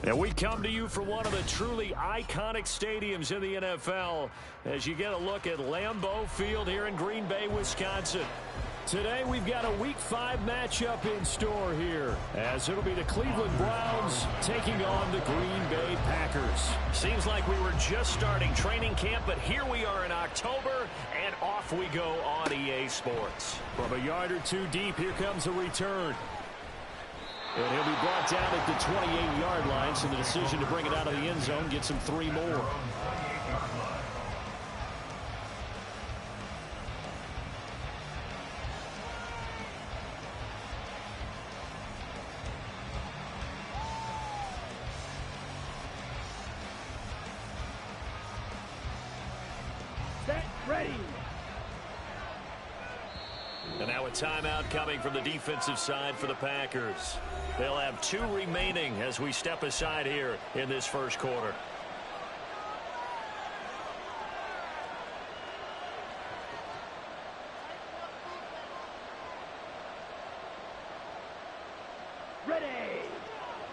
And we come to you from one of the truly iconic stadiums in the NFL as you get a look at Lambeau Field here in Green Bay, Wisconsin. Today we've got a Week 5 matchup in store here as it'll be the Cleveland Browns taking on the Green Bay Packers. Seems like we were just starting training camp, but here we are in October, and off we go on EA Sports. From a yard or two deep, here comes a return. And he'll be brought down at the 28-yard line, so the decision to bring it out of the end zone gets him 3 more. Set, ready. And now a timeout coming from the defensive side for the Packers. They'll have 2 remaining as we step aside here in this first quarter. Ready.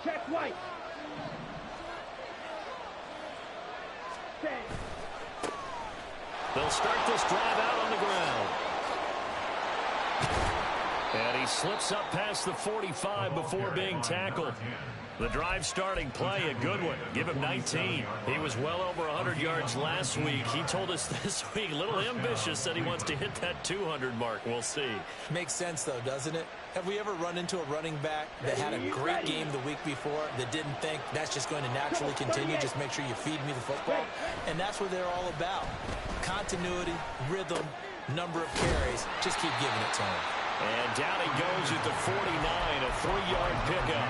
Check white. Set. They'll start this drive out on the ground. And he slips up past the 45 before being tackled. The drive starting play, a good one. Give him 19. He was well over 100 yards last week. He told us this week, a little ambitious, said he wants to hit that 200 mark. We'll see. Makes sense, though, doesn't it? Have we ever run into a running back that had a great game the week before that didn't think that's just going to naturally continue? Just make sure you feed me the football. And that's what they're all about. Continuity, rhythm, number of carries. Just keep giving it to him. And down he goes at the 49, a 3-yard pickup.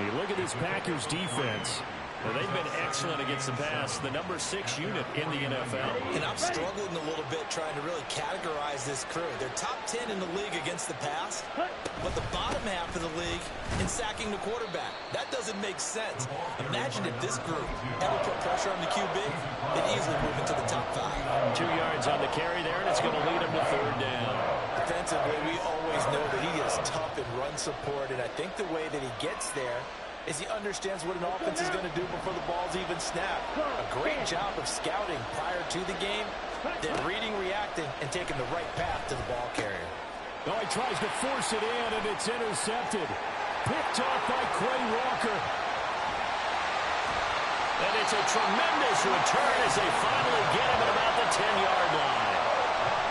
You look at this Packers defense. Well, they've been excellent against the pass, the number 6 unit in the NFL. And I'm struggling a little bit trying to really categorize this crew. They're top 10 in the league against the pass, but the bottom half of the league in sacking the quarterback. That doesn't make sense. Imagine if this group ever put pressure on the QB, they'd easily move into the top 5. 2 yards on the carry there, and it's going to lead them to 3rd down. Defensively, we always know that he is tough in run support, and I think the way that he gets there is he understands what an offense is going to do before the ball's even snapped. A great job of scouting prior to the game, then reading, reacting, and taking the right path to the ball carrier. Oh, he tries to force it in, and it's intercepted. Picked off by Quay Walker. And it's a tremendous return as they finally get him at about the 10-yard line.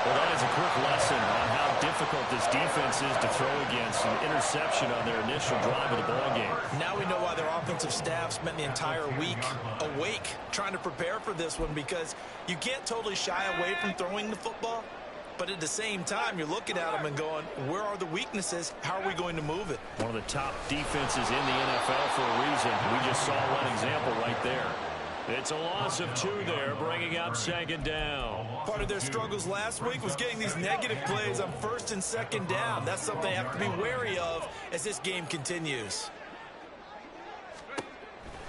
Well, that is a quick lesson on how difficult this defense is to throw against. An interception on their initial drive of the ballgame. Now we know why their offensive staff spent the entire week awake trying to prepare for this one, because you can't totally shy away from throwing the football, but at the same time, you're looking at them and going, where are the weaknesses? How are we going to move it? One of the top defenses in the NFL for a reason. We just saw one example right there. It's a loss of 2 there, bringing up 2nd down. Part of their struggles last week was getting these negative plays on 1st and 2nd down. That's something they have to be wary of as this game continues.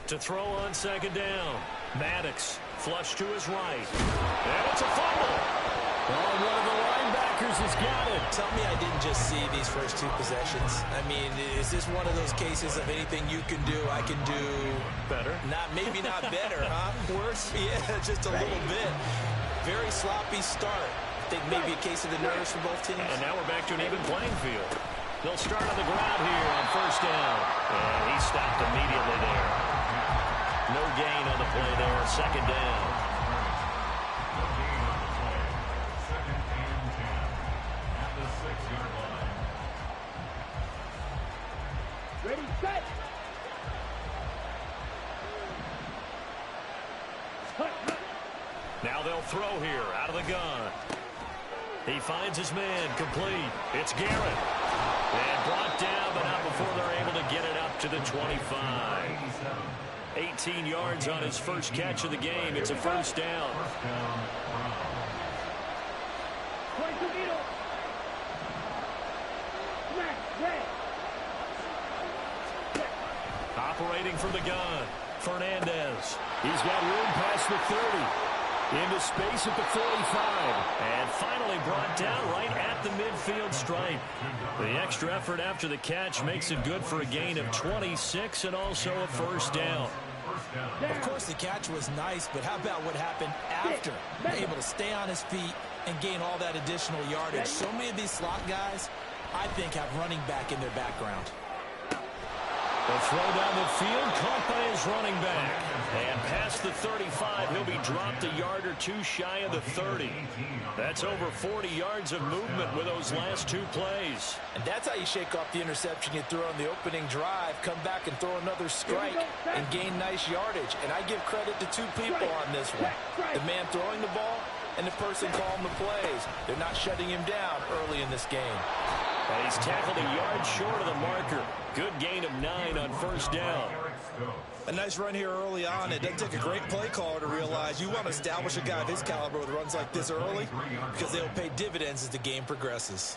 To throw on 2nd down, Maddox flush to his right. And it's a fumble. Oh, one of the linebackers has got it. Tell me I didn't just see these first 2 possessions. I mean, is this one of those cases of anything you can do, I can do better? Maybe not better, huh? Worse? Yeah, just a little bit. Very sloppy start. I think maybe a case of the nerves for both teams. And now we're back to an even playing field. They'll start on the ground here on 1st down. And he stopped immediately there. No gain on the play there. 2nd down. Ready, set. Now they'll throw here out of the gun. He finds his man complete. It's Garrett. And brought down, but not before they're able to get it up to the 25. 18 yards on his first catch of the game. It's a 1st down. Operating from the gun, Fernandez. He's got room past the 30. Into space at the 45. And finally brought down right at the midfield stripe. The extra effort after the catch makes it good for a gain of 26 and also a first down. Of course, the catch was nice, but how about what happened after? Able to stay on his feet and gain all that additional yardage. So many of these slot guys, I think, have running back in their background. The throw down the field, caught by his running back. And past the 35, he'll be dropped a yard or two shy of the 30. That's over 40 yards of movement with those last two plays. And that's how you shake off the interception you threw on the opening drive, come back and throw another strike and gain nice yardage. And I give credit to two people on this one. The man throwing the ball and the person calling the plays. They're not shutting him down early in this game. And he's tackled a yard short of the marker. Good gain of 9 on first down. A nice run here early on. It doesn't take a great play caller to realize you want to establish a guy of his caliber with runs like this early because they'll pay dividends as the game progresses.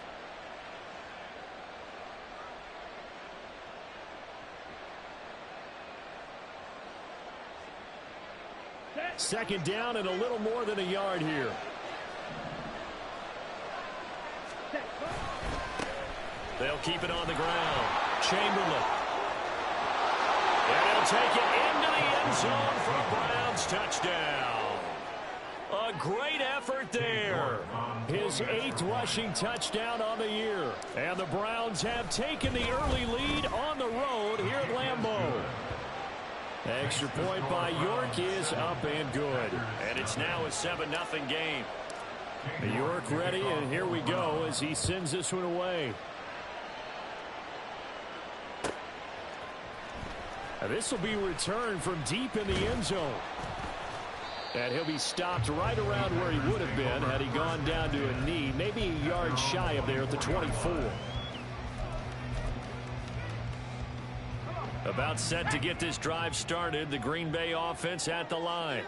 Second down and a little more than a yard here. They'll keep it on the ground. Chamberlain. And he'll take it into the end zone for a Browns touchdown. A great effort there. His 8th rushing touchdown on the year. And the Browns have taken the early lead on the road here at Lambeau. Extra point by York is up and good. And it's now a 7-0 game. York ready, and here we go as he sends this one away. Now this will be returned from deep in the end zone. And he'll be stopped right around where he would have been had he gone down to a knee, maybe a yard shy of there at the 24. About set to get this drive started, the Green Bay offense at the line.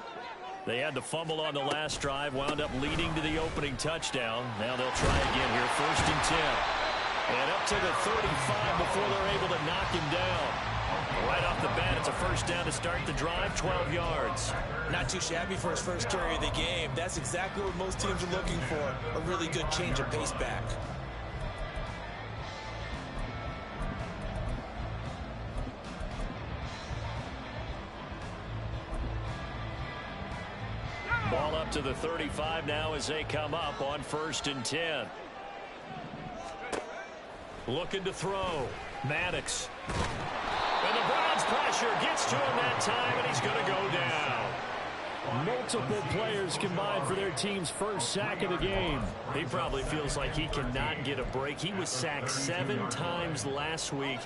They had the fumble on the last drive, wound up leading to the opening touchdown. Now they'll try again here, 1st and 10. And up to the 35 before they're able to knock him down. Right off the bat, it's a first down to start the drive, 12 yards. Not too shabby for his first carry of the game. That's exactly what most teams are looking for, a really good change of pace back. Ball up to the 35 now as they come up on 1st and 10. Looking to throw. Maddox. And the Browns pressure gets to him that time, and he's going to go down. Multiple players combined for their team's first sack of the game. He probably feels like he cannot get a break. He was sacked 7 times last week.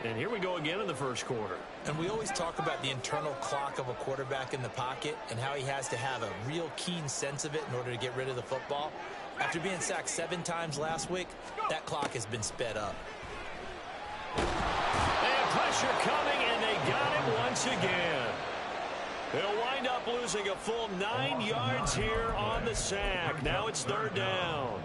And here we go again in the first quarter. And we always talk about the internal clock of a quarterback in the pocket and how he has to have a real keen sense of it in order to get rid of the football. After being sacked 7 times last week, that clock has been sped up. And pressure coming, and they got him once again. They'll wind up losing a full 9 yards here on the sack. Now it's 3rd down.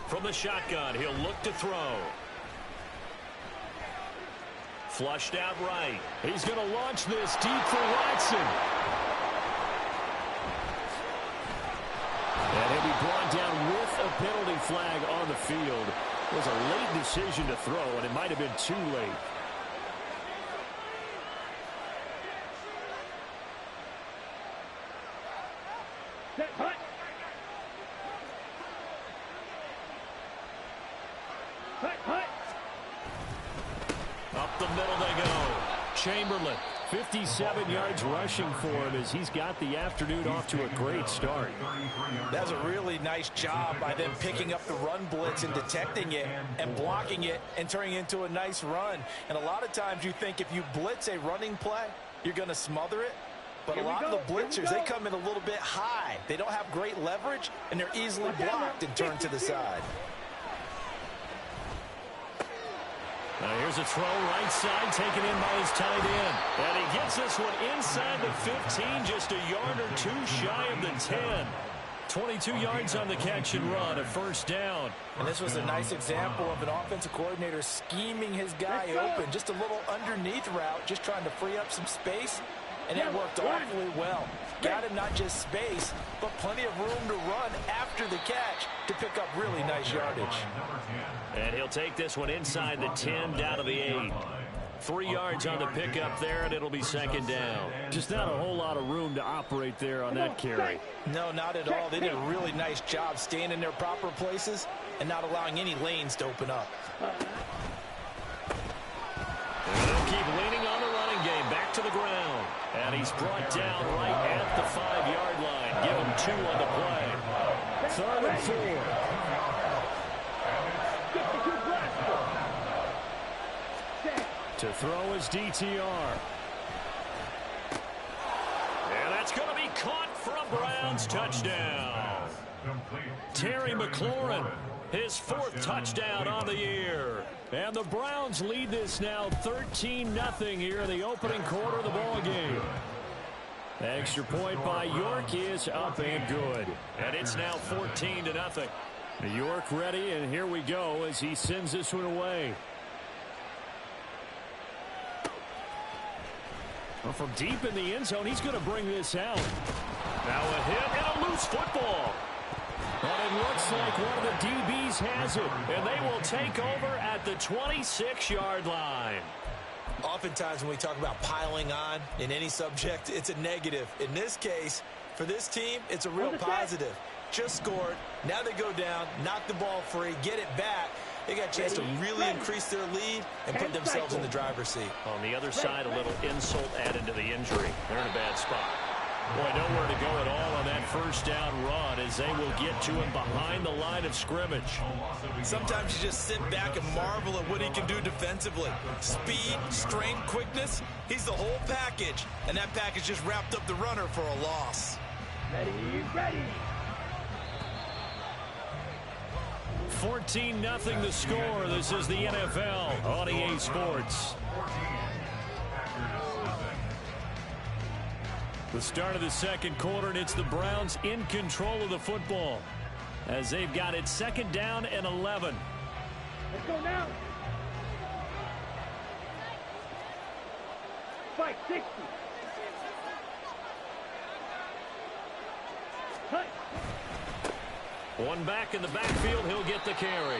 From the shotgun, he'll look to throw. Flushed out right. He's going to launch this deep for Watson. And he'll be brought down with a penalty flag on the field. It was a late decision to throw, and it might have been too late. Set, hut. Up the middle they go. Chamberlain, 57 yards rushing for him as he's got the afternoon off to a great start. That's a really nice job by them picking up the run blitz and detecting it and blocking it and turning it into a nice run. And a lot of times you think if you blitz a running play, you're going to smother it. But a lot of the blitzers, they come in a little bit high. They don't have great leverage, and they're easily blocked and turned to the side. Now here's a throw right side taken in by his tight end. And he gets this one inside the 15, just a yard or two shy of the 10. 22 yards on the catch and run, a first down. And this was a nice example of an offensive coordinator scheming his guy open. Just a little underneath route, just trying to free up some space. And it worked awfully well. Got him not just space, but plenty of room to run after the catch to pick up really nice yardage. And he'll take this one inside the 10, down to the 8. 3 yards on the pickup there, and it'll be second down. Just not a whole lot of room to operate there on that carry. No, not at all. They did a really nice job staying in their proper places and not allowing any lanes to open up. And they'll keep leaning on the running game, back to the ground. And he's brought down right at the 5-yard line. Give him 2 on the play. 3rd and 4. To throw is DTR. And that's going to be caught for a Browns touchdown. Terry McLaurin, his 4th touchdown on the year. And the Browns lead this now 13-0 here in the opening quarter of the ball game. Extra point by York is up and good. And it's now 14-0. York ready, and here we go as he sends this one away. Well, from deep in the end zone, he's going to bring this out. Now a hit and a loose football. But it looks like one of the DBs has it, and they will take over at the 26-yard line. Oftentimes when we talk about piling on in any subject, it's a negative. In this case, for this team, it's a real positive. Just scored. Now they go down, knock the ball free, get it back. They got a chance to really increase their lead and put themselves in the driver's seat. On the other side, a little insult added to the injury. They're in a bad spot. Boy, nowhere to go at all on that first down run as they will get to him behind the line of scrimmage. Sometimes you just sit back and marvel at what he can do defensively. Speed, strength, quickness, he's the whole package. And that package just wrapped up the runner for a loss. Ready. 14-0 the score. This is the NFL on EA Sports. The start of the second quarter, and it's the Browns in control of the football as they've got it 2nd down and 11. Let's go now. 560. Cut. One back in the backfield, he'll get the carry.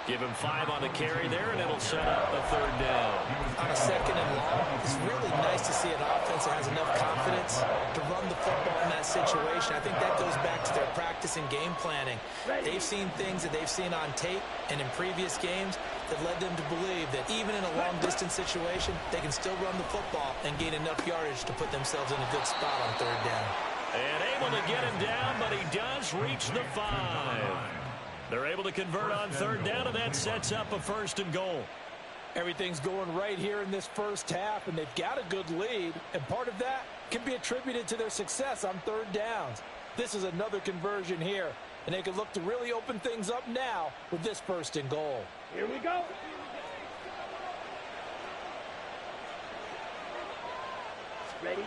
Give him 5 on the carry there, and it'll set up the 3rd down. On a 2nd and long, it's really nice to see an offense that has enough confidence to run the football in that situation. I think that goes back to their practice and game planning. They've seen things that they've seen on tape and in previous games that led them to believe that even in a long-distance situation, they can still run the football and gain enough yardage to put themselves in a good spot on 3rd down. And able to get him down, but he does reach the 5. They're able to convert on 3rd down, and that sets up a 1st and goal. Everything's going right here in this first half, and they've got a good lead, and part of that can be attributed to their success on 3rd downs. This is another conversion here, and they can look to really open things up now with this 1st and goal. Here we go. Ready.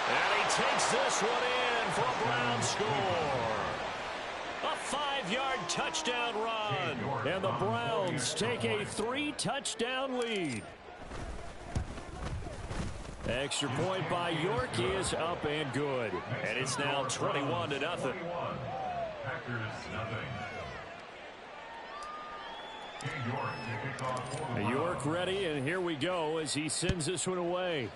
And he takes this one in for a Browns score. A 5-yard touchdown run. And the Browns take a 3-touchdown lead. Extra point by York is up and good. And it's now 21-0. York ready, and here we go as he sends this one away.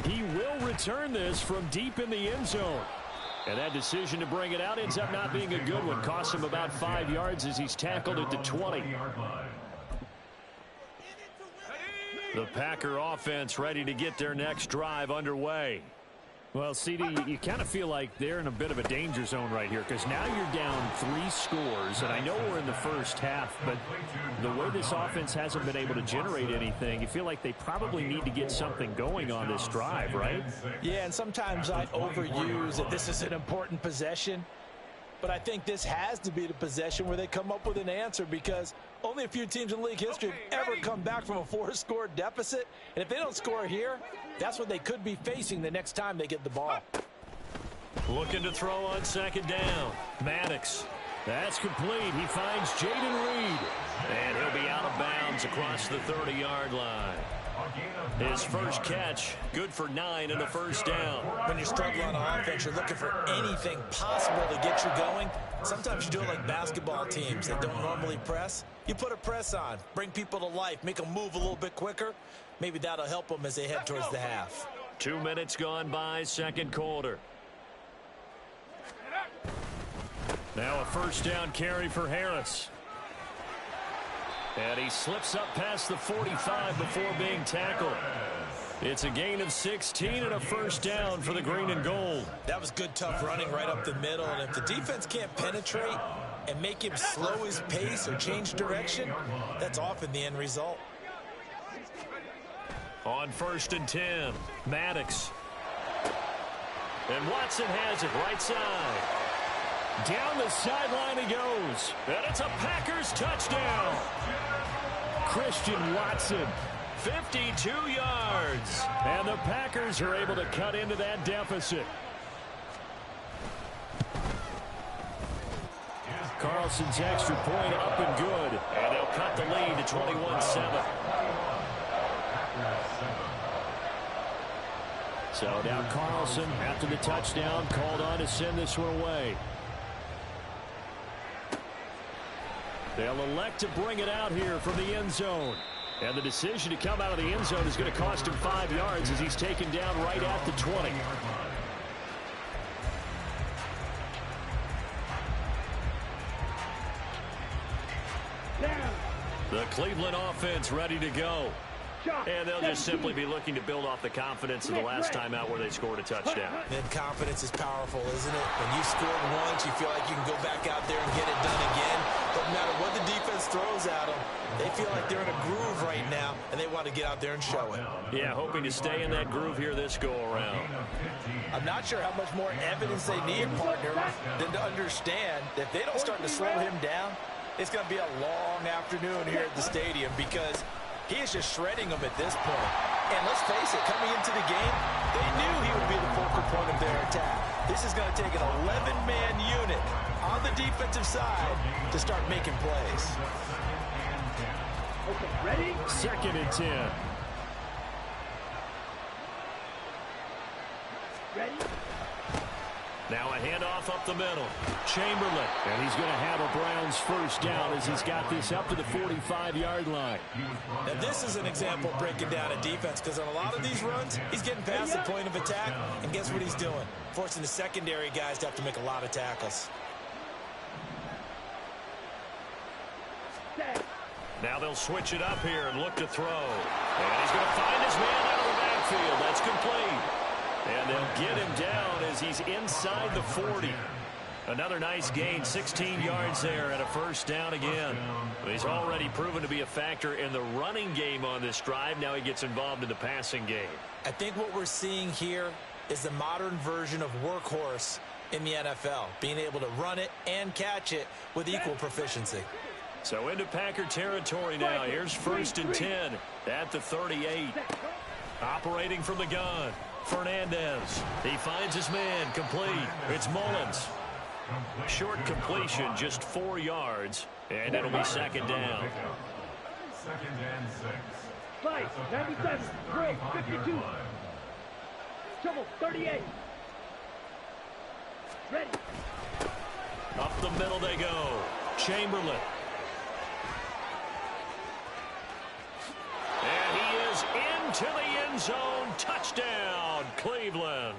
He will return this from deep in the end zone. And that decision to bring it out ends up not being a good one. Costs him about 5 yards as he's tackled at the 20. The Packer offense ready to get their next drive underway. Well, CD, you kind of feel like they're in a bit of a danger zone right here because now you're down 3 scores, and I know we're in the first half, but the way this offense hasn't been able to generate anything, you feel like they probably need to get something going on this drive, right? Yeah, and sometimes I overuse that this is an important possession, but I think this has to be the possession where they come up with an answer because Only a few teams in league history have ever come back from a 4-score deficit. And if they don't score here, that's what they could be facing the next time they get the ball. Looking to throw on second down. Maddox. That's complete. He finds Jaden Reed. And he'll be out of bounds across the 30-yard line. His first catch, good for 9 and a first down. When you're struggling on offense, you're looking for anything possible to get you going. Sometimes you do it like basketball teams that don't normally press. You put a press on, bring people to life, make them move a little bit quicker. Maybe that'll help them as they head towards the half. 2 minutes gone by, second quarter. Now a first down carry for Harris. And he slips up past the 45 before being tackled. It's a gain of 16 and a first down for the green and gold. That was good, tough running right up the middle. And if the defense can't penetrate and make him slow his pace or change direction, that's often the end result. On 1st and 10, Maddox. And Watson has it right side. Down the sideline he goes. And it's a Packers touchdown. Christian Watson, 52 yards. And the Packers are able to cut into that deficit. Carlson's extra point up and good. And they'll cut the lead to 21-7. So now Carlson, after the touchdown, called on to send this one away. They'll elect to bring it out here from the end zone. And the decision to come out of the end zone is going to cost him 5 yards as he's taken down right at the 20. The Cleveland offense ready to go. And they'll just simply be looking to build off the confidence of the last time out where they scored a touchdown. And confidence is powerful, isn't it? When you scored once, you feel like you can go back out there and get it done again. Doesn't matter what the defense throws at them. They feel like they're in a groove right now, and they want to get out there and show it. Yeah, hoping to stay in that groove here this go-around. I'm not sure how much more evidence they need, partner, than to understand that if they don't start to slow him down, it's going to be a long afternoon here at the stadium because he is just shredding them at this point. And let's face it, coming into the game, they knew he would be the focal point of their attack. This is going to take an 11-man unit on the defensive side to start making plays. Okay, ready? 2nd and 10. Ready? Now a handoff up the middle. Chamberlain. And he's going to have a Browns first down as he's got this up to the 45-yard line. Now this is an example of breaking down a defense because on a lot of these runs, he's getting past the point of attack, and guess what he's doing? Forcing the secondary guys to have to make a lot of tackles. Now they'll switch it up here and look to throw. And he's going to find his man out of the backfield. That's complete. And they'll get him down as he's inside the 40. Another nice gain, 16 yards there and a first down again. He's already proven to be a factor in the running game on this drive. Now he gets involved in the passing game. I think what we're seeing here is the modern version of workhorse in the NFL, being able to run it and catch it with equal proficiency. So into Packer territory now. Here's 1st and 10 at the 38. Operating from the gun. Fernandez. He finds his man complete. It's Mullins. Short completion, just 4 yards, and it'll be 2nd down. 2nd and 6. Fight, 97, Grove, 52. Trouble, 38. Ready. Up the middle they go. Chamberlain. And he is into the end zone. Touchdown, Cleveland.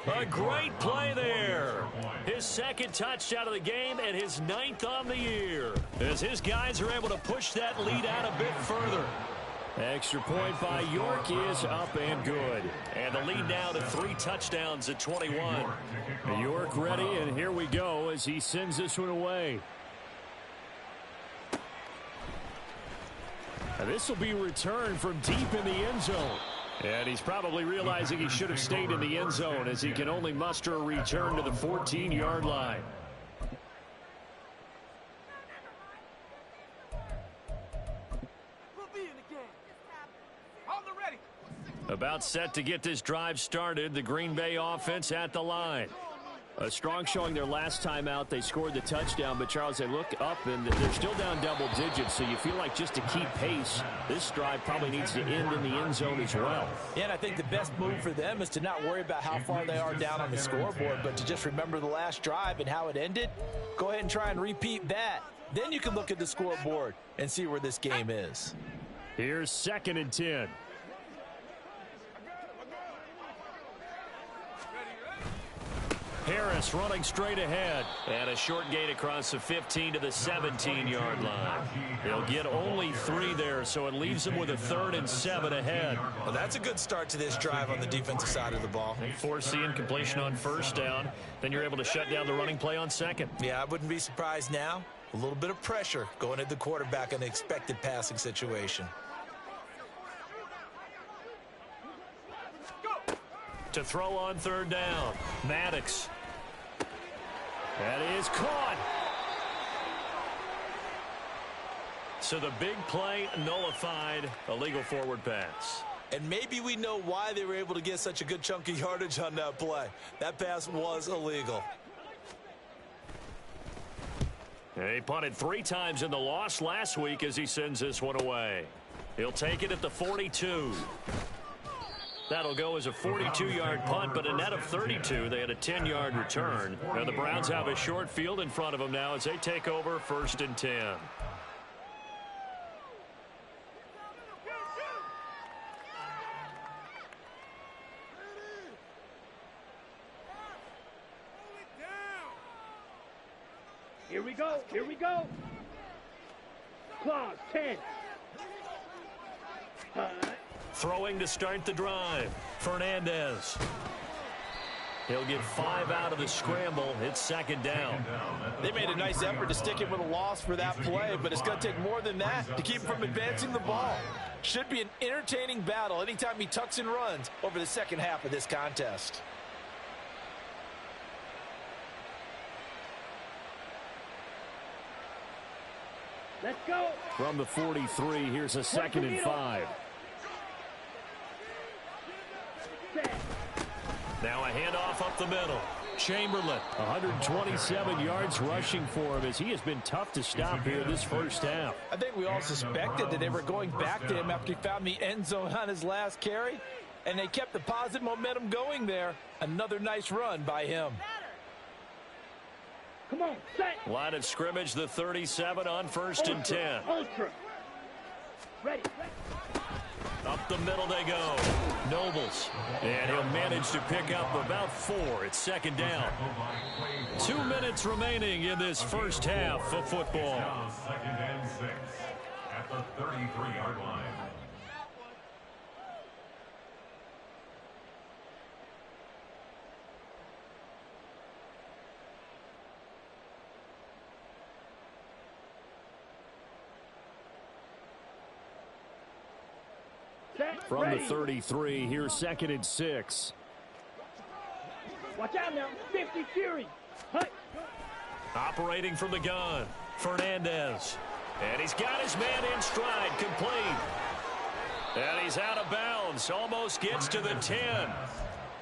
A great play there. His 2nd touchdown of the game and his 9th on the year. As his guys are able to push that lead out a bit further. Extra point by York is up and good. And the lead now to 3 touchdowns at 21. York ready, and here we go as he sends this one away. And this will be returned from deep in the end zone. And he's probably realizing he should have stayed in the end zone as he can only muster a return to the 14-yard line. About set to get this drive started. The Green Bay offense at the line. A strong showing their last time out. They scored the touchdown, but Charles, they look up and they're still down double digits, so you feel like just to keep pace, this drive probably needs to end in the end zone as well. Yeah, and I think the best move for them is to not worry about how far they are down on the scoreboard, but to just remember the last drive and how it ended. Go ahead and try and repeat that. Then you can look at the scoreboard and see where this game is. Here's 2nd and 10. Harris running straight ahead. And a short gain across the 15 to the 17-yard line. They'll get only 3 there, so it leaves them with a 3rd and 7 ahead. Well, that's a good start to this drive on the defensive side of the ball. They force the incompletion on 1st down. Then you're able to shut down the running play on 2nd. Yeah, I wouldn't be surprised now. A little bit of pressure going at the quarterback in the expected passing situation. To throw on 3rd down. Maddox. That is caught. So the big play nullified. A legal forward pass. And maybe we know why they were able to get such a good chunk of yardage on that play. That pass was illegal. He punted 3 times in the loss last week as he sends this one away. He'll take it at the 42. That'll go as a 42-yard punt, but a net of 32. They had a 10-yard return. And the Browns have a short field in front of them now as they take over 1st and 10. Here we go. Here we go. Clock 10. Throwing to start the drive. Fernandez. He'll get 5 out of the scramble. It's 2nd down. They made a nice effort to stick him with a loss for that play, but it's going to take more than that to keep him from advancing the ball. Should be an entertaining battle anytime he tucks and runs over the second half of this contest. Let's go. From the 43, here's a 2nd and 5. Now a handoff up the middle. Chamberlain, 127 yards rushing for him as he has been tough to stop here this first half. I think we all suspected that they were going back to him after he found the end zone on his last carry, and they kept the positive momentum going there. Another nice run by him. Come on, set. Line of scrimmage, the 37 on 1st and 10. Ultra. Ready. Up the middle they go. Nobles. And he'll manage to pick up about 4. It's 2nd down. 2 minutes remaining in this first half of football. 2nd and 6 at the 33-yard line. From the 33, here's 2nd and 6. Watch out now. 50 Fury. Hut. Operating from the gun. Fernandez. And he's got his man in stride. Complete. And he's out of bounds. Almost gets to the 10.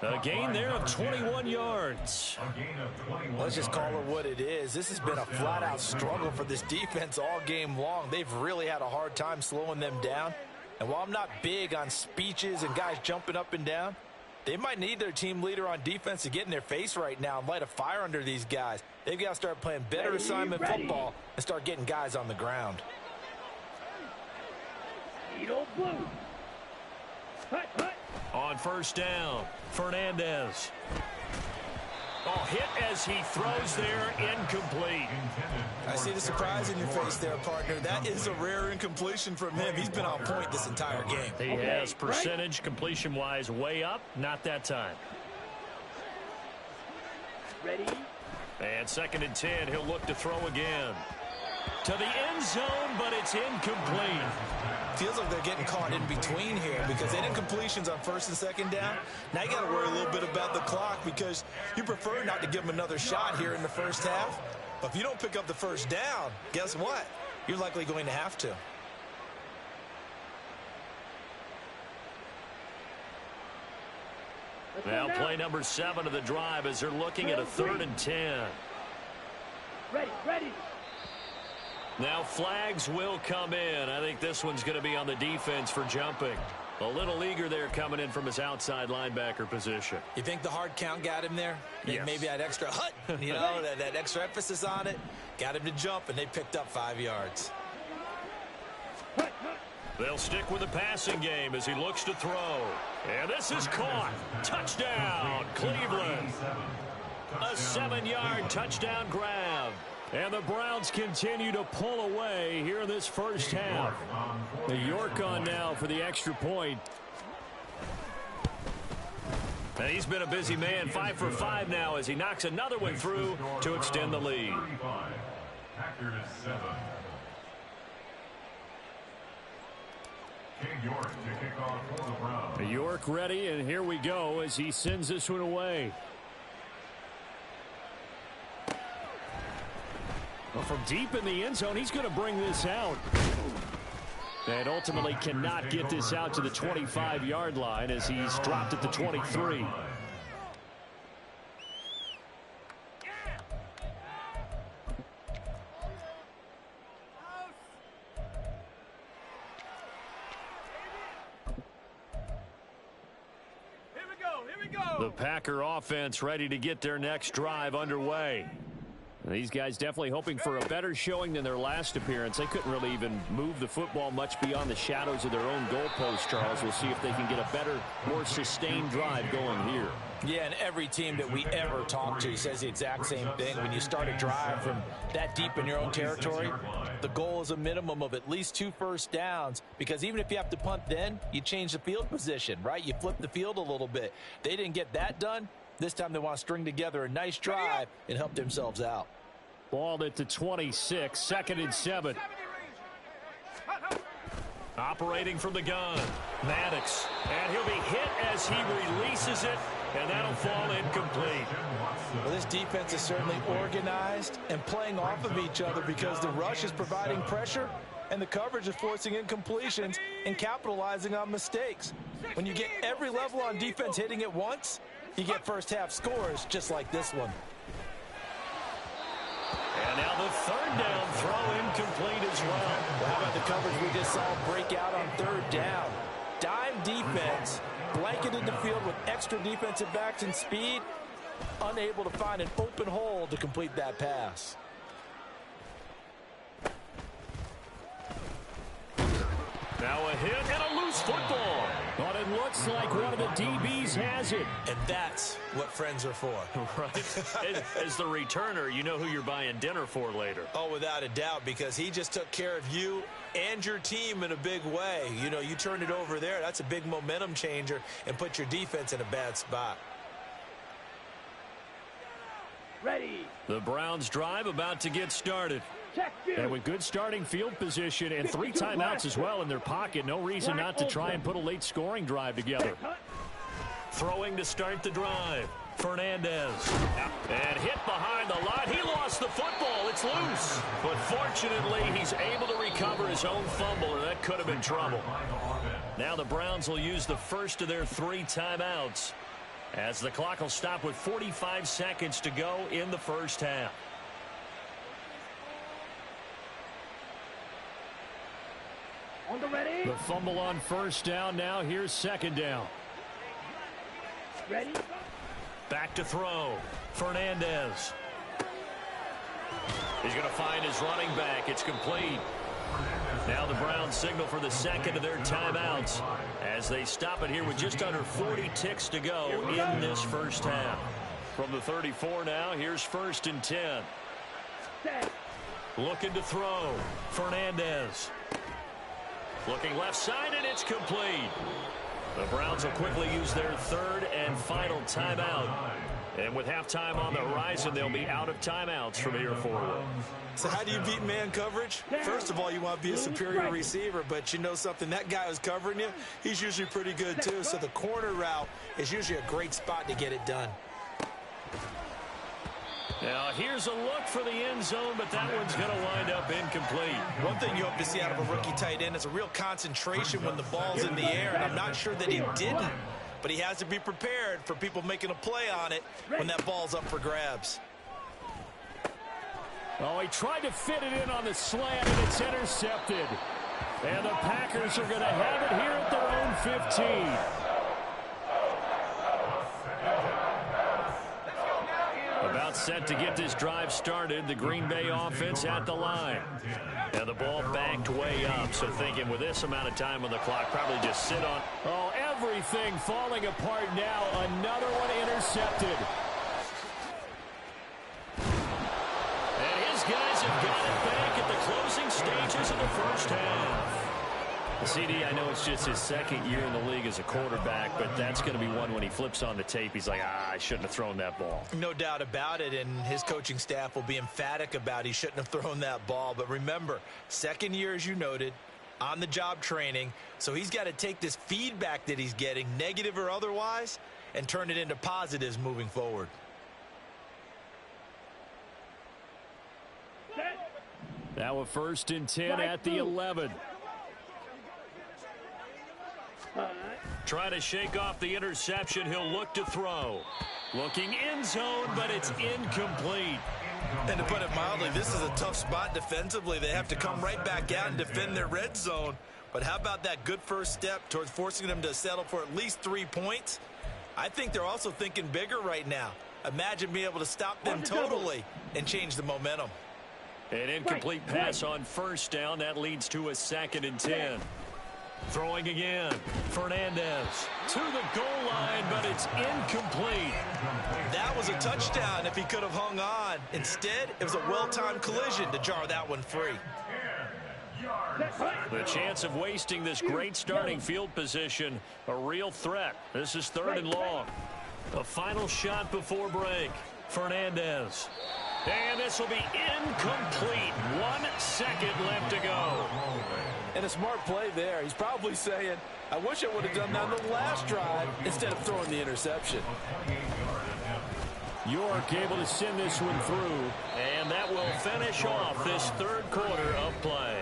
A gain there of 21 yards. Let's just call it what it is. This has been a flat-out struggle for this defense all game long. They've really had a hard time slowing them down. And while I'm not big on speeches and guys jumping up and down, they might need their team leader on defense to get in their face right now and light a fire under these guys. They've got to start playing better assignment football and start getting guys on the ground. Needle blue. Hut, hut. On 1st down, Fernandez. Oh, hit as he throws there, incomplete. I see the surprise in your face there, partner. That is a rare incompletion from him. He's been on point this entire game. He has percentage completion-wise way up, not that time. Ready? And 2nd and 10, he'll look to throw again. To the end zone, but it's incomplete. Feels like they're getting caught in between here because they had incompletions on 1st and 2nd down. Now you got to worry a little bit about the clock because you prefer not to give them another shot here in the first half. But if you don't pick up the 1st down, guess what? You're likely going to have to. Now play number 7 of the drive as they're looking at a 3rd and 10. Ready. Now flags will come in. I think this one's going to be on the defense for jumping. A little eager there coming in from his outside linebacker position. You think the hard count got him there? Yes. Maybe that extra hut, you know, that extra emphasis on it. Got him to jump, and they picked up 5 yards. They'll stick with the passing game as he looks to throw. And this is caught. Touchdown, Cleveland. A 7-yard touchdown grab. And the Browns continue to pull away here in this first half. The York on now for the extra point. And he's been a busy man, 5 for 5 now as he knocks another one through to extend the lead. York ready, and here we go as he sends this one away. Well, from deep in the end zone, he's going to bring this out. And ultimately cannot get this out to the 25-yard line as he's dropped at the 23. The Packer offense ready to get their next drive underway. These guys definitely hoping for a better showing than their last appearance. They couldn't really even move the football much beyond the shadows of their own goalpost, Charles. We'll see if they can get a better, more sustained drive going here. Yeah, and every team that we ever talk to says the exact same thing. When you start a drive from that deep in your own territory, the goal is a minimum of at least 2 first downs, because even if you have to punt then, you change the field position, right? You flip the field a little bit. They didn't get that done. This time they want to string together a nice drive and help themselves out. Ball at the 26, 2nd and 7. Operating from the gun, Maddox. And he'll be hit as he releases it, and that'll fall incomplete. Well, this defense is certainly organized and playing off of each other because the rush is providing pressure and the coverage is forcing incompletions and capitalizing on mistakes. When you get every level on defense hitting at once, you get first half scores just like this one. And now the 3rd down throw incomplete as well. Well, how about the coverage we just saw break out on 3rd down? Dime defense, blanketed the field with extra defensive backs and speed, unable to find an open hole to complete that pass. Now a hit and a loose football. But it looks like one of the DBs has it. And that's what friends are for. Right. As the returner, you know who you're buying dinner for later. Oh, without a doubt, because he just took care of you and your team in a big way. You know, you turned it over there. That's a big momentum changer and put your defense in a bad spot. Ready. The Browns drive about to get started. And with good starting field position and 3 timeouts as well in their pocket, no reason not to try and put a late scoring drive together. Throwing to start the drive. Fernandez. And hit behind the line. He lost the football. It's loose. But fortunately, he's able to recover his own fumble, or that could have been trouble. Now the Browns will use the first of their 3 timeouts, as the clock will stop with 45 seconds to go in the first half. On the ready. The fumble on 1st down. Now here's 2nd down. Ready. Back to throw. Fernandez. He's going to find his running back. It's complete. Now the Browns signal for the 2nd of their timeouts as they stop it here with just under 40 ticks to go in this first half. From the 34 now, here's 1st and 10. Looking to throw. Fernandez. Looking left side, and it's complete. The Browns will quickly use their 3rd and final timeout. And with halftime on the horizon, they'll be out of timeouts from here forward. So how do you beat man coverage? First of all, you want to be a superior receiver, but you know something, that guy who's covering you, he's usually pretty good too. So the corner route is usually a great spot to get it done. Now here's a look for the end zone, but that one's going to wind up incomplete. One thing you hope to see out of a rookie tight end is a real concentration when the ball's in the air, and I'm not sure that he didn't but he has to be prepared for people making a play on it when that ball's up for grabs. Oh, he tried to fit it in on the slant, and it's intercepted. And the Packers are going to have it here at their own 15. About set to get this drive started. The Green Bay offense at the line. And the ball backed way up. So thinking with this amount of time on the clock, probably just sit on. Oh, everything falling apart now. Another one intercepted. And his guys have got it back at the closing stages of the first half. CD, I know it's just his second year in the league as a quarterback, but that's going to be one when he flips on the tape. He's like, I shouldn't have thrown that ball. No doubt about it, and his coaching staff will be emphatic about he shouldn't have thrown that ball. But remember, second year, as you noted, on-the-job training, so he's got to take this feedback that he's getting, negative or otherwise, and turn it into positives moving forward. Now a 1st and 10 at the 11. Trying to shake off the interception. He'll look to throw. Looking end zone, but it's incomplete. And to put it mildly, this is a tough spot defensively. They have to come right back out and defend their red zone. But how about that good first step towards forcing them to settle for at least 3 points? I think they're also thinking bigger right now. Imagine being able to stop them totally and change the momentum. An incomplete pass on 1st down. That leads to a 2nd and 10. Throwing again. Fernandez to the goal line, but it's incomplete. That was a touchdown if he could have hung on. Instead, it was a well-timed collision to jar that one free. The chance of wasting this great starting field position, a real threat. This is 3rd and long. A final shot before break. Fernandez. And this will be incomplete. 1 second left to go. And a smart play there. He's probably saying, I wish I would have done that on the last drive instead of throwing the interception. York able to send this one through, and that will finish off this 3rd quarter of play.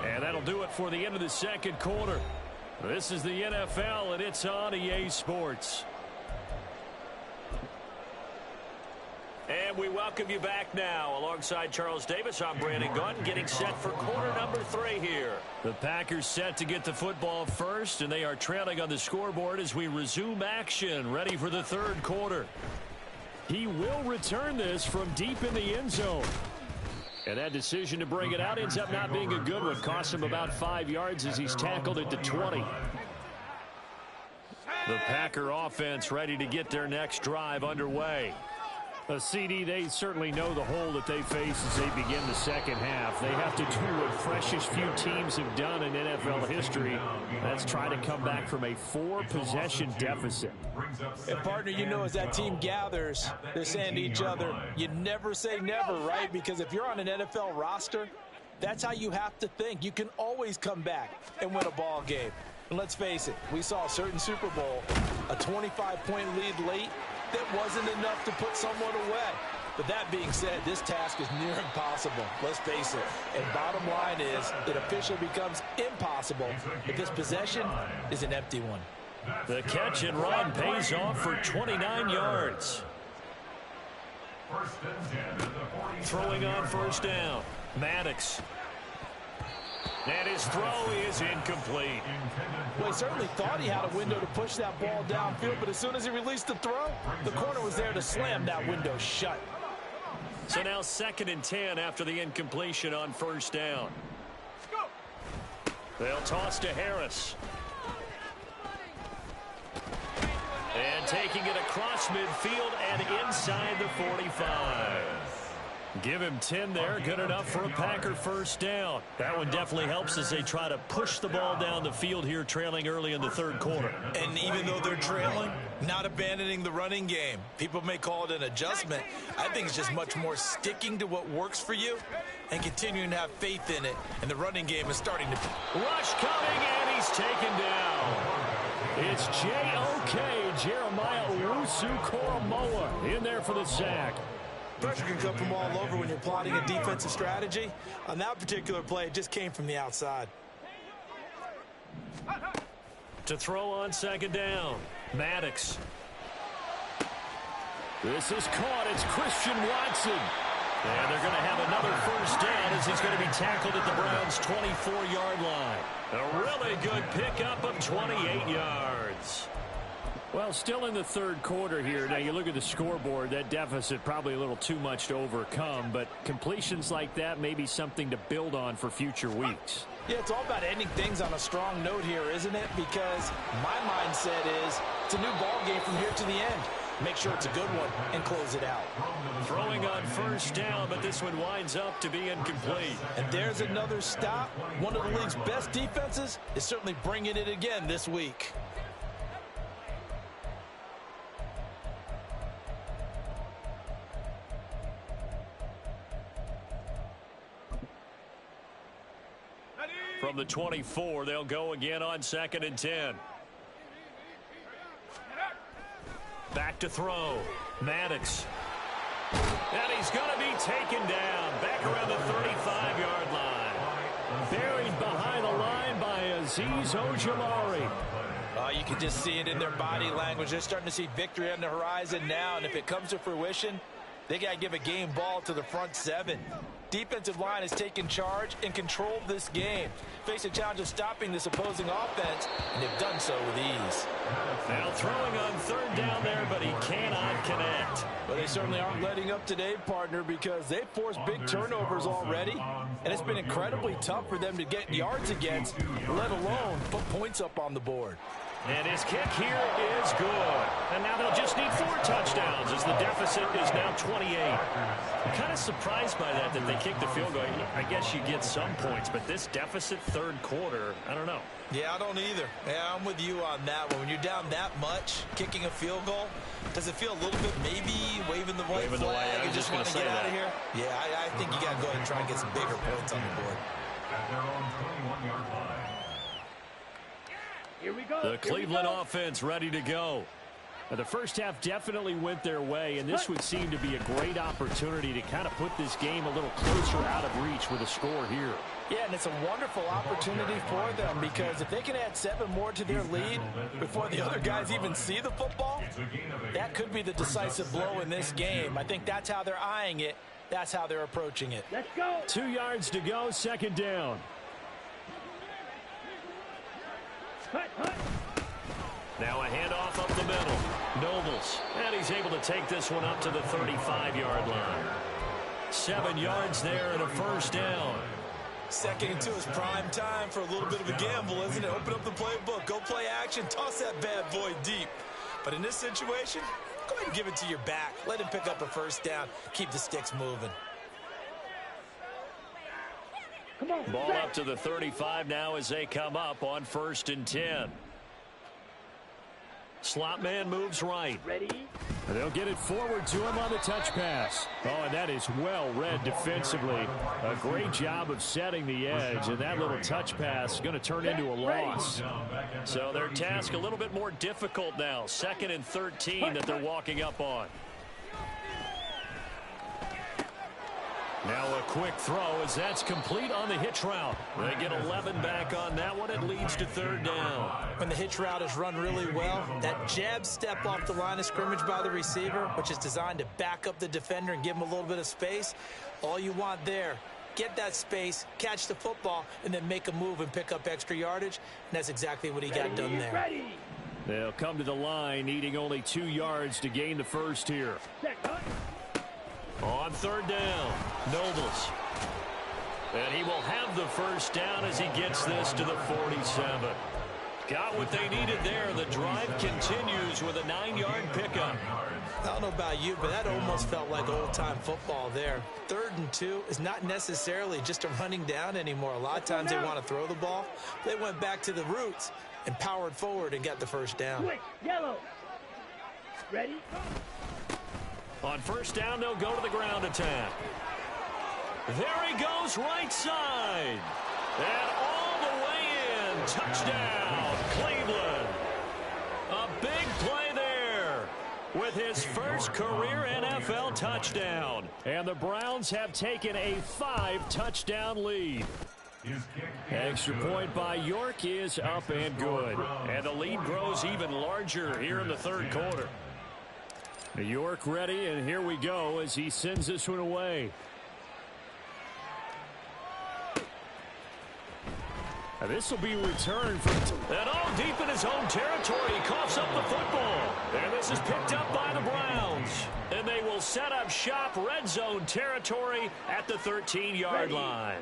And that'll do it for the end of the 2nd quarter. This is the NFL, and it's on EA Sports. And we welcome you back now. Alongside Charles Davis, I'm Brandon Gunn, getting set for quarter number 3 here. The Packers set to get the football first, and they are trailing on the scoreboard as we resume action, ready for the 3rd quarter. He will return this from deep in the end zone. And that decision to bring it out ends up not being a good one. Costs him about 5 yards as he's tackled at the 20. The Packer offense ready to get their next drive underway. CD, they certainly know the hole that they face as they begin the 2nd half. They have to do what freshest few teams have done in NFL history. That's try to come back from a 4-possession deficit. And, partner, you know, as that team gathers, they're saying to each other, you never say never, right? Because if you're on an NFL roster, that's how you have to think. You can always come back and win a ball game. And let's face it, we saw a certain Super Bowl, a 25-point lead late, that wasn't enough to put someone away. But that being said, this task is near impossible. Let's face it. And bottom line is, it officially becomes impossible if this possession is an empty one. The catch and run pays off for 29 yards. Throwing on 1st down. Maddox. And his throw is incomplete. Well, he certainly thought he had a window to push that ball downfield, but as soon as he released the throw, the corner was there to slam that window shut. So now 2nd and 10 after the incompletion on 1st down. They'll toss to Harris. And taking it across midfield and inside the 45. Give him 10 there. Good enough for a Packer 1st down. That one definitely helps as they try to push the ball down the field here, trailing early in the 3rd quarter. And even though they're trailing, not abandoning the running game. People may call it an adjustment. I think it's just much more sticking to what works for you and continuing to have faith in it. And the running game is starting to... Rush coming, and he's taken down. It's J.O.K. Jeremiah Owusu-Koramoah in there for the sack. Pressure can come from all over when you're plotting a defensive strategy. On that particular play, it just came from the outside. To throw on 2nd down. Maddox. This is caught. It's Christian Watson. And they're going to have another first down as he's going to be tackled at the Browns' 24-yard line. A really good pickup of 28 yards. Well, still in the third quarter here. Now, you look at the scoreboard, that deficit probably a little too much to overcome, but completions like that may be something to build on for future weeks. Yeah, it's all about ending things on a strong note here, isn't it? Because my mindset is it's a new ball game from here to the end. Make sure it's a good one and close it out. Throwing on first down, but this one winds up to be incomplete. And there's another stop. One of the league's best defenses is certainly bringing it again this week. From the 24, they'll go again on 2nd and 10. Back to throw. Maddox. And he's going to be taken down. Back around the 35-yard line. Buried behind the line by Azeez Ojulari. You can just see it in their body language. They're starting to see victory on the horizon now. And if it comes to fruition, they got to give a game ball to the front seven. Defensive line has taken charge and controlled this game. Face a challenge of stopping this opposing offense, and they've done so with ease. Now throwing on third down there, but he cannot connect. But they certainly aren't letting up today, partner, because they've forced big turnovers already, and it's been incredibly tough for them to get yards against, let alone put points up on the board. And his kick here is good. And now they'll just need 4 touchdowns as the deficit is now 28. I'm kind of surprised by that they kicked the field goal. I guess you get some points, but this deficit third quarter, I don't know. Yeah, I don't either. Yeah, I'm with you on that one. When you're down that much, kicking a field goal, does it feel a little bit maybe waving the white flag and just want to get out of here? Yeah, I think you got to go ahead and try and get some bigger points on the board. Here we go. The Cleveland offense ready to go. Now, the first half definitely went their way, and this would seem to be a great opportunity to kind of put this game a little closer out of reach with a score here. Yeah, and it's a wonderful opportunity for them because if they can add 7 more to their lead before the other guys even see the football, that could be the decisive blow in this game. I think that's how they're eyeing it. That's how they're approaching it. Let's go. 2 yards to go, 2nd down. Now a handoff up the middle. Nobles. And he's able to take this one up to the 35-yard line. 7 yards there and a first down. 2nd and 2 is prime time for a little bit of a gamble, isn't it? Open up the playbook. Go play action. Toss that bad boy deep. But in this situation, go ahead and give it to your back. Let him pick up a first down. Keep the sticks moving. Ball up to the 35 now as they come up on 1st and 10. Slot man moves right. Ready? They'll get it forward to him on the touch pass. Oh, and that is well read defensively. A great job of setting the edge, and that little touch pass is going to turn into a loss. So their task a little bit more difficult now. 2nd and 13 that they're walking up on. Now a quick throw as that's complete on the hitch route. They get 11 back on that one. It leads to 3rd down. When the hitch route is run really well, that jab step off the line of scrimmage by the receiver, which is designed to back up the defender and give him a little bit of space, all you want there, get that space, catch the football, and then make a move and pick up extra yardage. And that's exactly what he got done there. They'll come to the line, needing only 2 yards to gain the first here. On 3rd down, Nobles. And he will have the first down as he gets this to the 47. Got what they needed there. The drive continues with a 9-yard pickup. I don't know about you, but that almost felt like old-time football there. 3rd and 2 is not necessarily just a running down anymore. A lot of times they want to throw the ball. They went back to the roots and powered forward and got the first down. Quick, yellow. Ready? On 1st down, they'll go to the ground attack. There he goes, right side. And all the way in. Touchdown, Cleveland. A big play there with his first career NFL touchdown. And the Browns have taken a 5-touchdown lead. Extra point by York is up and good. And the lead grows even larger here in the third quarter. York ready, and here we go as he sends this one away. And this will be returned from... And all deep in his own territory, he coughs up the football. And this is picked up by the Browns. And they will set up shop red zone territory at the 13-yard line.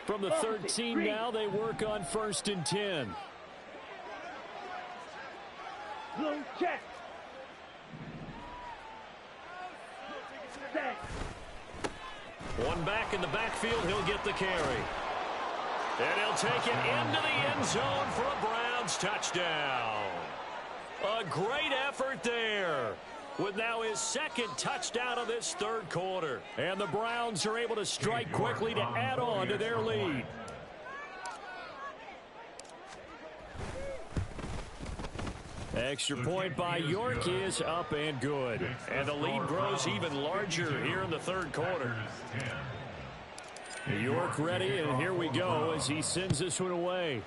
From the 13 now, they work on 1st and 10. Blue check. Set. One back in the backfield, he'll get the carry. And he'll take it into the end zone for a Browns touchdown. A great effort there, with now his second touchdown of this third quarter. And the Browns are able to strike quickly to add on to their lead. Extra point by York is up and good. And the lead grows even larger here in the third quarter. York ready, and here we go as he sends this one away.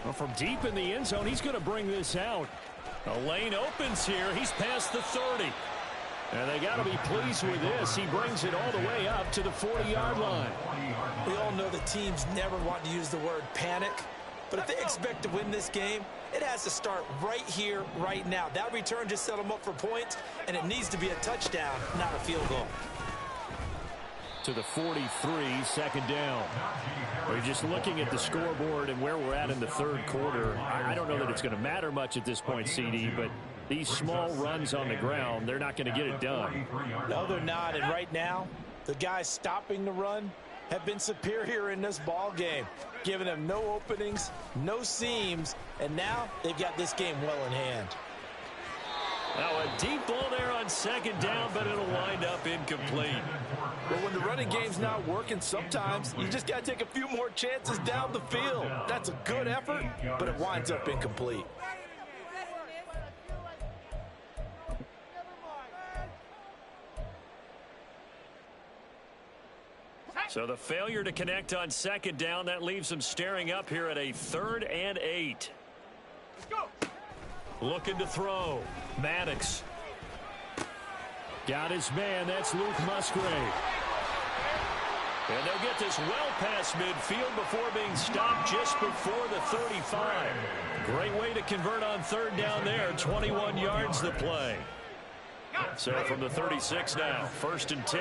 Well, from deep in the end zone, he's going to bring this out. A lane opens here. He's past the 30. And they got to be pleased with this. He brings it all the way up to the 40-yard line. We all know the teams never want to use the word panic. But if they expect to win this game, it has to start right here, right now. That return just set them up for points, and it needs to be a touchdown, not a field goal. To the 43, second down. We're just looking at the scoreboard and where we're at in the third quarter. I don't know that it's going to matter much at this point, CD, but these small runs on the ground, they're not going to get it done. No, they're not, and right now, the guys stopping the run have been superior in this ball game, giving them no openings, no seams, and now they've got this game well in hand. Now a deep ball there on second down, but it'll wind up incomplete. But when the running game's not working, sometimes you just got to take a few more chances down the field. That's a good effort, but it winds up incomplete. So the failure to connect on second down, that leaves them staring up here at a 3rd and 8. Let's go. Looking to throw. Maddox. Got his man. That's Luke Musgrave. And they'll get this well past midfield before being stopped just before the 35. Great way to convert on third down there. 21 yards the play. So from the 36 now, 1st and 10.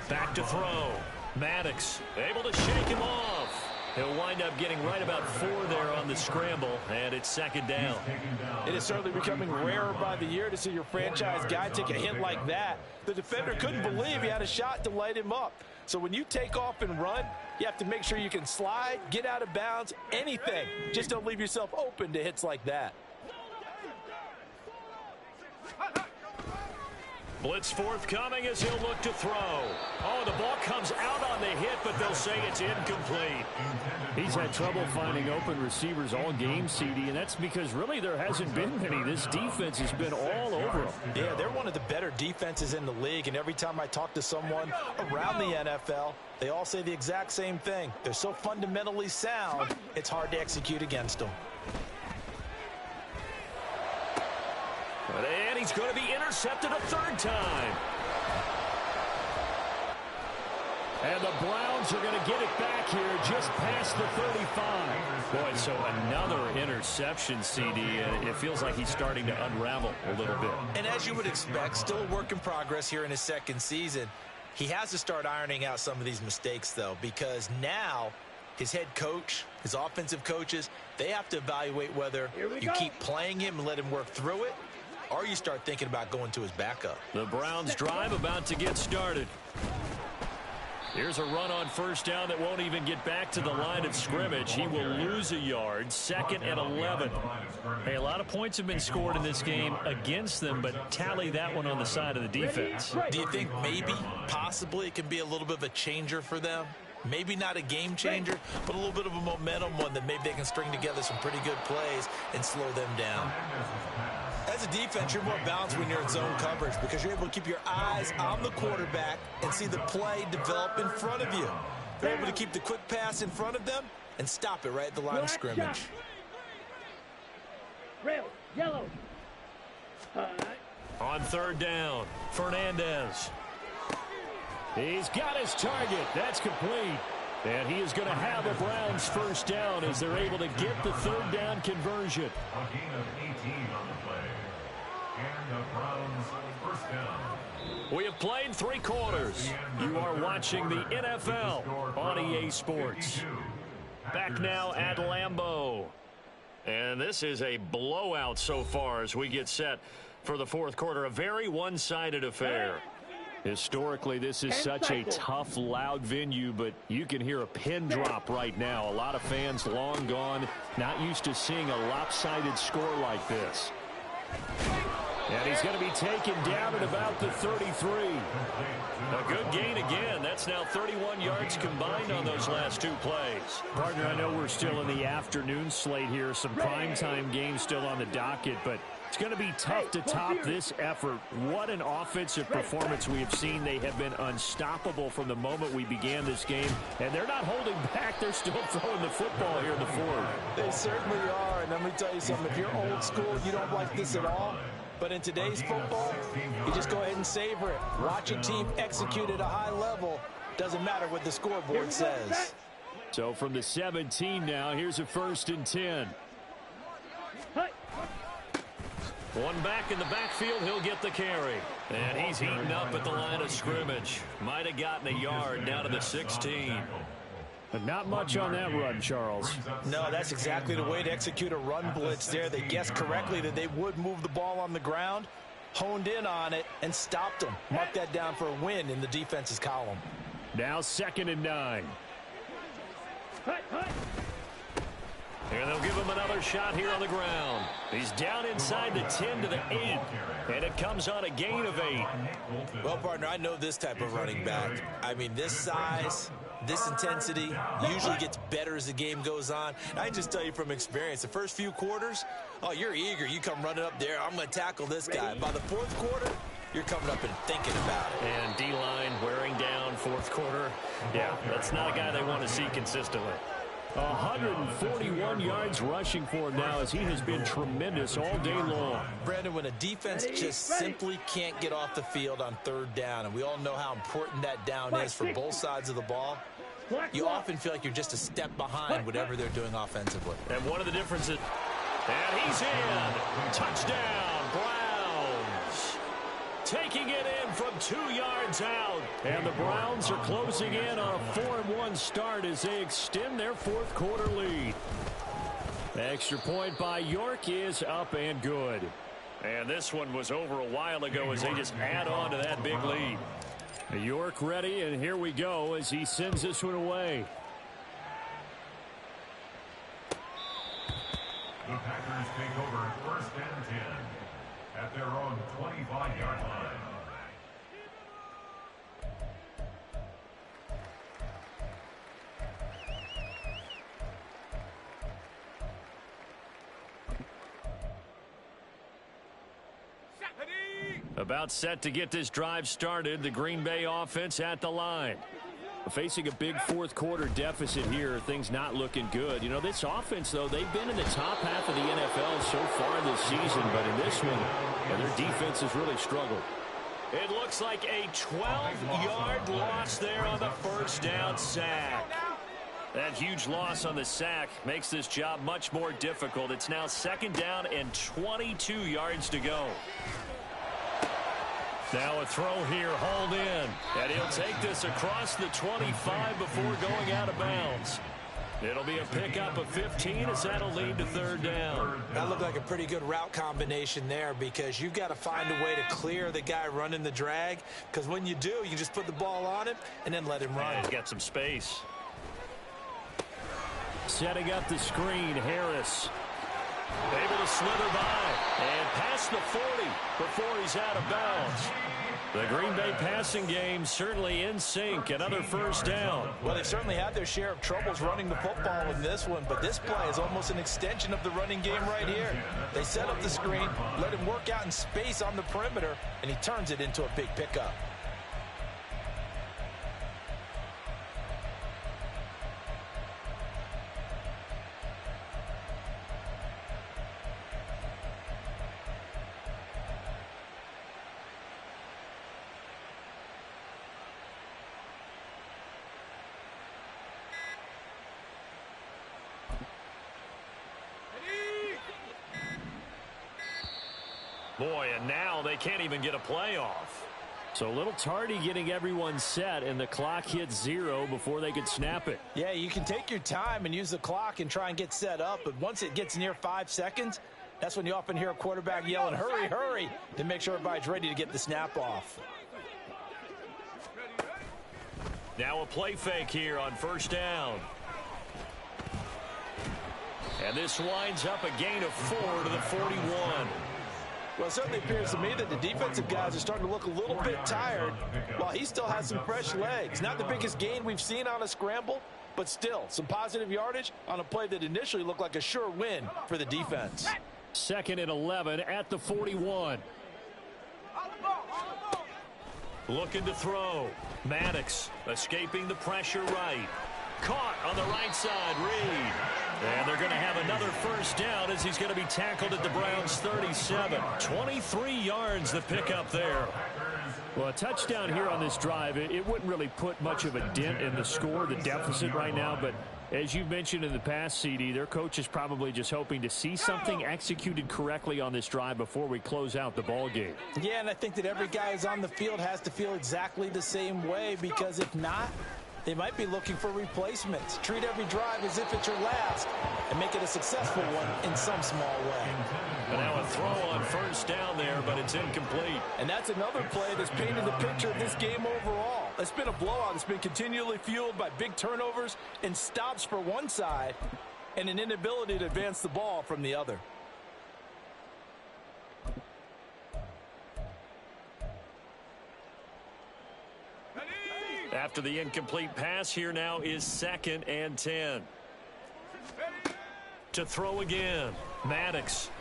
Back to throw. Maddox able to shake him off. He'll wind up getting right about 4 there on the scramble, and it's second down. It is certainly becoming rarer by the year to see your franchise guy take a hit like that. The defender couldn't believe he had a shot to light him up. So when you take off and run, you have to make sure you can slide, get out of bounds, anything. Just don't leave yourself open to hits like that. Blitz forthcoming as he'll look to throw. Oh, the ball comes out on the hit, but they'll say it's incomplete. He's had trouble finding open receivers all game, CD, and that's because really there hasn't been many. This defense has been all over them. Yeah, they're one of the better defenses in the league, and every time I talk to someone around the NFL, they all say the exact same thing. They're so fundamentally sound, it's hard to execute against them. And he's going to be intercepted a 3rd time. And the Browns are going to get it back here just past the 35. Boy, so another interception, CD, and it feels like he's starting to unravel a little bit. And as you would expect, still a work in progress here in his second season. He has to start ironing out some of these mistakes, though, because now his head coach, his offensive coaches, they have to evaluate whether you keep playing him and let him work through it, or you start thinking about going to his backup. The Browns drive about to get started. Here's a run on 1st down that won't even get back to the line of scrimmage. He will lose a yard. 2nd and 11. Hey, a lot of points have been scored in this game against them, but tally that one on the side of the defense. Do you think maybe, possibly, it can be a little bit of a changer for them? Maybe not a game changer, but a little bit of a momentum one that maybe they can string together some pretty good plays and slow them down. As As a defense, you're more balanced when you're in zone coverage because you're able to keep your eyes on the quarterback and see the play develop in front of you. They're able to keep the quick pass in front of them and stop it right at the line of scrimmage. Red, yellow. On third down, Fernandez. He's got his target. That's complete. And he is going to have a Browns first down as they're able to get the third down conversion. A gain of 18 on the play. And the Browns first down. We have played 3 quarters. You are watching the NFL on EA Sports. Back now at Lambeau. And this is a blowout so far as we get set for the fourth quarter. A very one-sided affair. Historically, this is such a tough, loud venue, but you can hear a pin drop right now. A lot of fans long gone, not used to seeing a lopsided score like this. And he's going to be taken down at about the 33. A good gain again. That's now 31 yards combined on those last 2 plays. Partner, I know we're still in the afternoon slate here. Some primetime games still on the docket, but it's going to be tough to top this effort. What an offensive performance we have seen. They have been unstoppable from the moment we began this game, and they're not holding back. They're still throwing the football here in the fourth. They certainly are, and let me tell you something. If you're old school, you don't like this at all. But in today's football, you just go ahead and savor it. Watch a team execute at a high level. Doesn't matter what the scoreboard says. So from the 17 now, here's a 1st and 10. One back in the backfield, he'll get the carry. And he's heating up at the line of scrimmage. Might have gotten a yard down to the 16. But not much on that run, Charles. No, that's exactly the way to execute a run blitz there. They guessed correctly that they would move the ball on the ground, honed in on it, and stopped them. Mark that down for a win in the defense's column. Now 2nd and 9. And they'll give him another shot here on the ground. He's down inside the 10 to the 8. And it comes on a gain of 8. Well, partner, I know this type of running back. I mean, this size, this intensity usually gets better as the game goes on. And I can just tell you from experience, the first few quarters, oh, you're eager. You come running up there. I'm going to tackle this guy. By the fourth quarter, you're coming up and thinking about it. And D-line wearing down fourth quarter. Yeah, that's not a guy they want to see consistently. 141 yards rushing for him now as he has been tremendous all day long. Brandon, when a defense just simply can't get off the field on third down, and we all know how important that down is for both sides of the ball, you often feel like you're just a step behind whatever they're doing offensively. And one of the differences, and he's in. Touchdown, Browns. Taking it in from 2 yards out. And the Browns are closing in on a 4-1 start as they extend their fourth quarter lead. The extra point by York is up and good. And this one was over a while ago as they just add on to that big lead. York ready, and here we go as he sends this one away. The Packers take over 1st and 10 at their own 25-yard line. About set to get this drive started, the Green Bay offense at the line. Facing a big fourth quarter deficit here, things not looking good. You know, this offense, though, they've been in the top half of the NFL so far this season, but in this one, their defense has really struggled. It looks like a 12-yard loss there on the first down sack. That huge loss on the sack makes this job much more difficult. It's now 2nd down and 22 yards to go. Now a throw here, hauled in. And he'll take this across the 25 before going out of bounds. It'll be a pickup of 15 as that'll lead to 3rd down. That looked like a pretty good route combination there because you've got to find a way to clear the guy running the drag. Because when you do, you just put the ball on him and then let him run. He's got some space. Setting up the screen, Harris. Able to slither by and past the 40 before he's out of bounds. The Green Bay passing game certainly in sync. Another first down. Well, they certainly had their share of troubles running the football in this one, but this play is almost an extension of the running game right here. They set up the screen, let him work out in space on the perimeter, and he turns it into a big pickup. Boy, and now they can't even get a play off. So a little tardy getting everyone set, and the clock hits 0 before they could snap it. Yeah, you can take your time and use the clock and try and get set up, but once it gets near 5 seconds, that's when you often hear a quarterback yelling, hurry, hurry, to make sure everybody's ready to get the snap off. Now a play fake here on first down. And this winds up a gain of 4 to the 41. Well, it certainly appears to me that the defensive guys are starting to look a little bit tired while he still has some fresh legs. Not the biggest gain we've seen on a scramble, but still some positive yardage on a play that initially looked like a sure win for the defense. 2nd and 11 at the 41. Looking to throw. Maddox escaping the pressure right. Caught on the right side, Reed. And they're going to have another first down as he's going to be tackled at the Browns' 37. 23 yards the pickup there. Well, a touchdown here on this drive, it wouldn't really put much of a dent in the score, the deficit right now. But as you've mentioned in the past, CD, their coach is probably just hoping to see something executed correctly on this drive before we close out the ball game. Yeah, and I think that every guy who's on the field has to feel exactly the same way, because if not, they might be looking for replacements. Treat every drive as if it's your last and make it a successful one in some small way. And now a throw on first down there, but it's incomplete. And that's another play that's painted the picture of this game overall. It's been a blowout. It's been continually fueled by big turnovers and stops for one side and an inability to advance the ball from the other. After the incomplete pass, here now is 2nd and 10. To throw again. Maddox.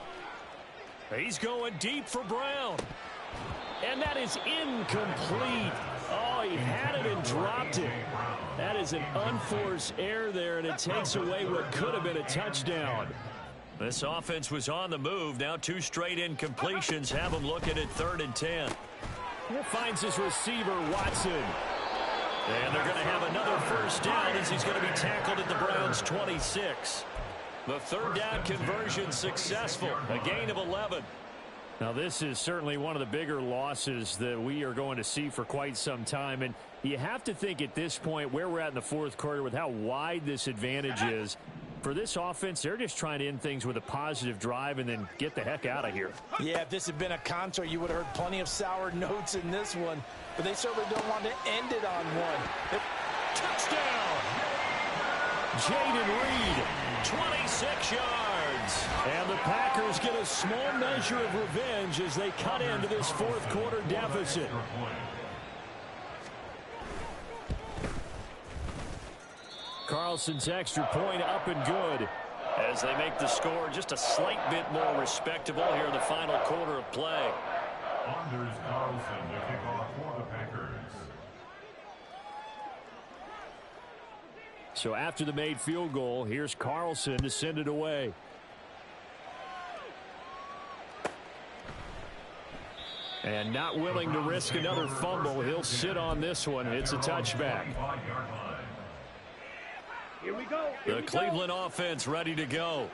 He's going deep for Brown. And that is incomplete. Oh, he had it and dropped it. That is an unforced error there, and it takes away what could have been a touchdown. This offense was on the move. Now 2 straight incompletions have them looking at 3rd and 10. Finds his receiver, Watson. And they're going to have another first down as he's going to be tackled at the Browns' 26. The 3rd down conversion successful. A gain of 11. Now, this is certainly one of the bigger losses that we are going to see for quite some time. And you have to think at this point where we're at in the 4th quarter with how wide this advantage is. For this offense, they're just trying to end things with a positive drive and then get the heck out of here. Yeah, if this had been a concert, you would have heard plenty of sour notes in this one. But they certainly don't want to end it on one. Touchdown! Jaden Reed, 26 yards. And the Packers get a small measure of revenge as they cut into this 4th quarter deficit. Carlson's extra point up and good as they make the score just a slight bit more respectable here in the final quarter of play. Anders Carlson to kick off for the Packers. So after the made field goal, here's Carlson to send it away. And not willing to risk another fumble, he'll sit on this one. It's a touchback. Here we go. The Cleveland offense ready to go.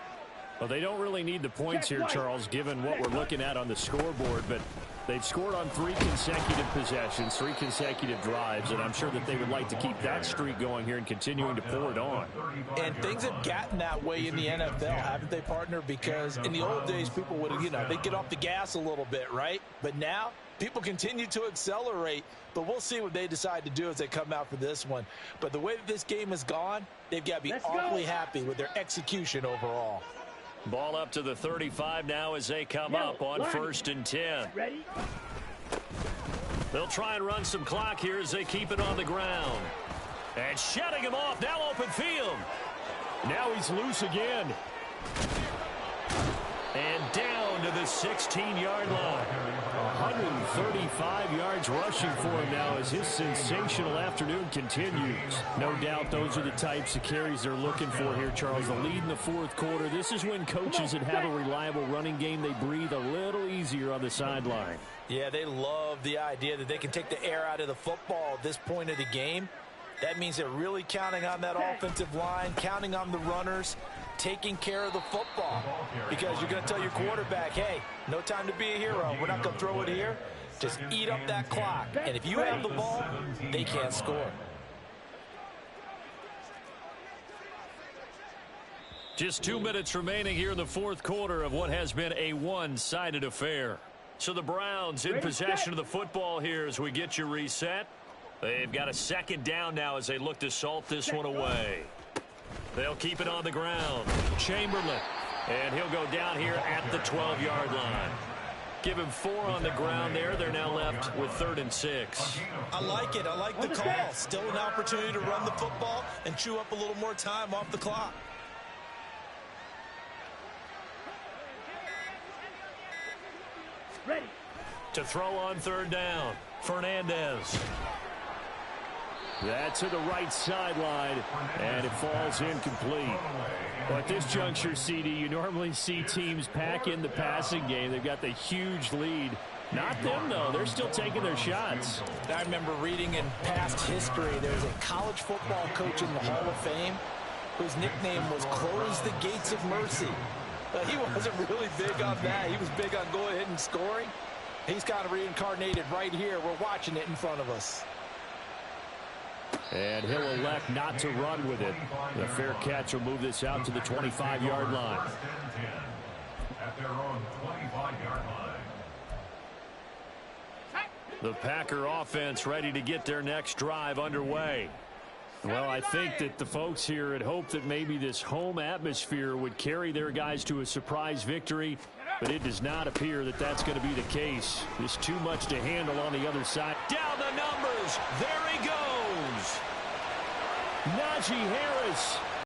Well, they don't really need the points here, Charles, given what we're looking at on the scoreboard, but they've scored on 3 consecutive possessions, 3 consecutive drives, and I'm sure that they would like to keep that streak going here and continuing to pour it on. And things have gotten that way in the NFL, haven't they, partner? Because in the old days, people would, they'd get off the gas a little bit, right? But now, people continue to accelerate, but we'll see what they decide to do as they come out for this one. But the way that this game has gone, they've got to be awfully happy with their execution overall. Ball up to the 35 now as they come up on 1st and 10. Ready? They'll try and run some clock here as they keep it on the ground. And shutting him off, now open field. Now he's loose again. And down to the 16-yard line. 135 yards rushing for him now as his sensational afternoon continues. No doubt those are the types of carries they're looking for here, Charles. The lead in the 4th quarter. This is when coaches that have a reliable running game, they breathe a little easier on the sideline. Yeah, they love the idea that they can take the air out of the football at this point of the game. That means they're really counting on that offensive line, counting on the runners, taking care of the football. Because you're going to tell your quarterback, hey, no time to be a hero. We're not going to throw it here. Just eat up that clock. And if you have the ball, they can't score. Just 2 minutes remaining here in the 4th quarter of what has been a one-sided affair. So the Browns in possession of the football here as we get you reset. They've got a 2nd down now as they look to salt this one away. They'll keep it on the ground. Chamberlain. And he'll go down here at the 12-yard line. Give him 4 on the ground there. They're now left with 3rd and 6. I like it. I like the call. Still an opportunity to run the football and chew up a little more time off the clock. Ready. To throw on 3rd down. Fernandez. That's to the right sideline, and it falls incomplete. Well, at this juncture, CD, you normally see teams pack in the passing game. They've got the huge lead. Not them, though. They're still taking their shots. I remember reading in past history, there's a college football coach in the Hall of Fame whose nickname was Close the Gates of Mercy. He wasn't really big on that. He was big on going ahead and scoring. He's kind of reincarnated right here. We're watching it in front of us. And he'll elect not to run with it. The fair catch will move this out to the 25-yard line. At their own 25-yard line. The Packer offense ready to get their next drive underway. Well, I think that the folks here had hoped that maybe this home atmosphere would carry their guys to a surprise victory, but it does not appear that that's going to be the case. There's too much to handle on the other side. Down the numbers. There he goes. Najee Harris